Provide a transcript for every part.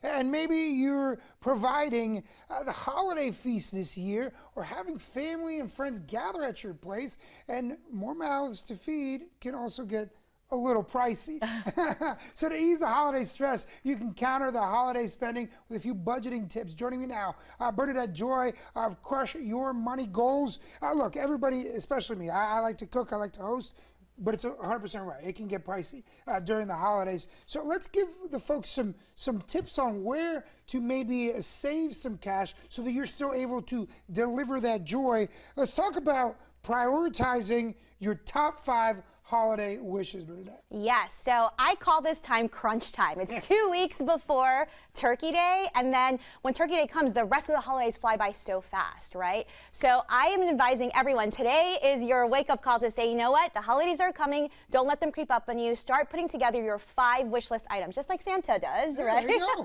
and maybe you're providing the holiday feast this year, or having family and friends gather at your place, and more mouths to feed can also get a little pricey. So to ease the holiday stress, you can counter the holiday spending with a few budgeting tips. Joining me now, Bernadette Joy of Crush Your Money Goals. Look, everybody, especially me, I like to cook, I like to host, but it's 100% right. It can get pricey during the holidays. So let's give the folks some tips on where to maybe save some cash so that you're still able to deliver that joy. Let's talk about prioritizing your top 5 holiday wishes, Bernadette. Yes, so I call this time crunch time. It's 2 weeks before Turkey Day, and then when Turkey Day comes, the rest of the holidays fly by so fast, right? So I am advising everyone, today is your wake-up call to say, you know what, the holidays are coming, don't let them creep up on you. Start putting together your 5 wish list items, just like Santa does, right? There you go.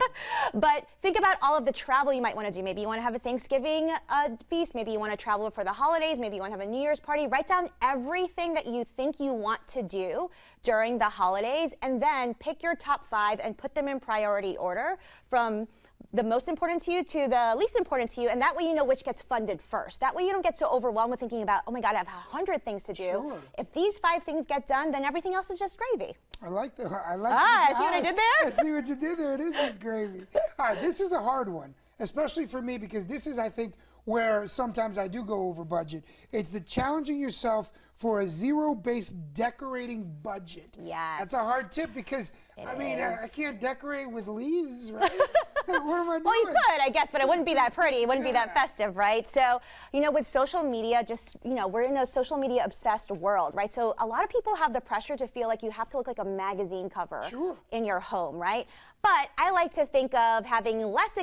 But think about all of the travel you might want to do. Maybe you want to have a Thanksgiving feast, maybe you want to travel for the holidays, maybe you want to have a New Year's party. Write down everything that you think you want to do during the holidays, and then pick your top 5 and put them in priority order from the most important to you to the least important to you, and that way you know which gets funded first. That way you don't get so overwhelmed with thinking about, oh my God, I have 100 things to do. Sure. If these 5 things get done, then everything else is just gravy. I like that. See what I did there? I see what you did there. It is just gravy. All right, this is a hard one, especially for me, because this is, I think, where sometimes I do go over budget. It's the challenging yourself for a zero-based decorating budget. Yes. That's a hard tip, because, I can't decorate with leaves, right? What am I doing? Well, you could, I guess, but it wouldn't be that pretty. It wouldn't be that festive, right? So, you know, with social media, we're in a social media obsessed world, right? So a lot of people have the pressure to feel like you have to look like a magazine cover in your home, right? But I like to think of having less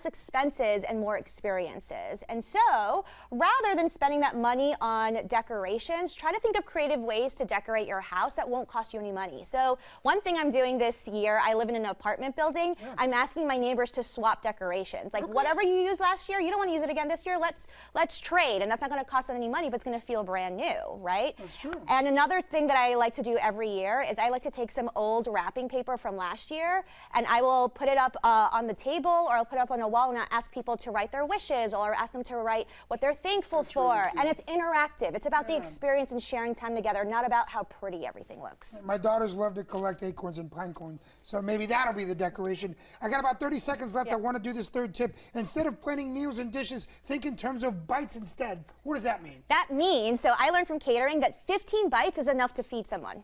expenses and more experiences. And so, rather than spending that money on decorations, try to think of creative ways to decorate your house that won't cost you any money. So, one thing I'm doing this year, I live in an apartment building. Yeah. I'm asking my neighbors to swap decorations. Like, whatever you used last year, you don't want to use it again this year, let's trade. And that's not going to cost any money, but it's going to feel brand new, right? That's true. And another thing that I like to do every year is I like to take some old wrapping paper from last year, and I will put it up on the table, or I'll put it up on a wall, and I'll ask people to write their wishes, or ask them to write what they're thankful for. Really, and it's interactive. It's about the experience and sharing time together, not about how pretty everything looks. My daughters love to collect acorns and pine cones, so maybe that'll be the decoration. I got about 30 seconds left. I want to do this 3rd tip. Instead of planning meals and dishes, think in terms of bites instead. What does that mean? That means, so I learned from catering that 15 bites is enough to feed someone.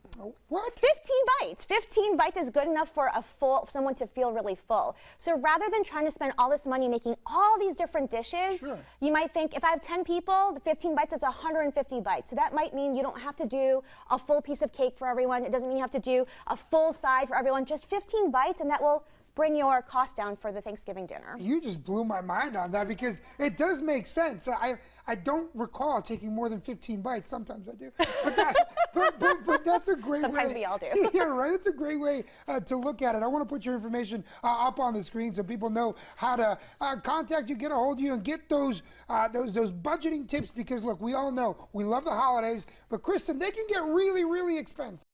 What? 15 bites. 15 bites is good enough for someone to feel really full. So rather than trying to spend all this money making all these different dishes, you might think, if I have 10 people, the 15 bites is 150 bites. So that might mean you don't have to do a full piece of cake for everyone. It doesn't mean you have to do a full side for everyone. Just 15 bites, and that will bring your cost down for the Thanksgiving dinner. You just blew my mind on that, because it does make sense. I don't recall taking more than 15 bites. Sometimes I do. But that's a great way. Sometimes we all do. Yeah, right. That's a great way to look at it. I want to put your information up on the screen so people know how to contact you, get a hold of you, and get those budgeting tips, because, look, we all know we love the holidays, but Kristen, they can get really, really expensive.